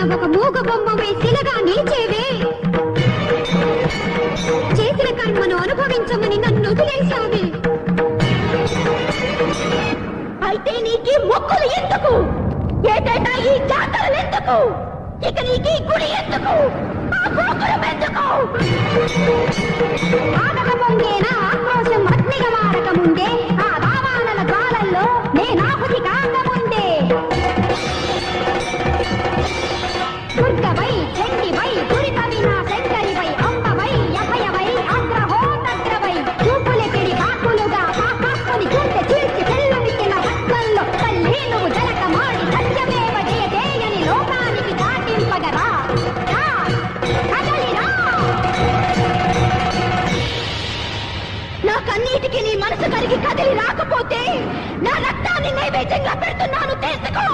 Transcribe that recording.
పైన ఒక మూగ బొమ్మ వేసిలగా నిలిచేవే. చేసిన కర్మను అనుభవించమని నన్ను వదిలేశావే. అయితే నీకీ మొక్కులు ఎందుకు? ఏటైనా ఈ జాతరలు ఎందుకు? ఇక నీకీ గుడి ఎందుకు? ఆ గోపురం ఎందుకు? ఆగక ముందేనా ఆక్రోశం అగ్నిగా మారక ముందే, ఆ రావాణల జ్వాలల్లో నేనాహుతి కాకముందే. దుర్గవై, చండివై, దురిత వినాశంకరివై, అంబవై, అభయవై, అగ్రహోతగ్రవై, చూపులెకిడి కాకులుగా పాపాత్మని చూంటె చీల్చి తెల్లమిచ్చిన రక్తంలో తల్లి నువ్వు జలకమాడి సత్యమేవ జయజేయని లోకానికి చాటింపగరా. కదలిరా. నా కన్నీటికి నీ మనసు కరిగి కదిలి రాకపోతే నా రక్తాన్ని నైవేద్యంగా పెడుతున్నాను, తీసుకో.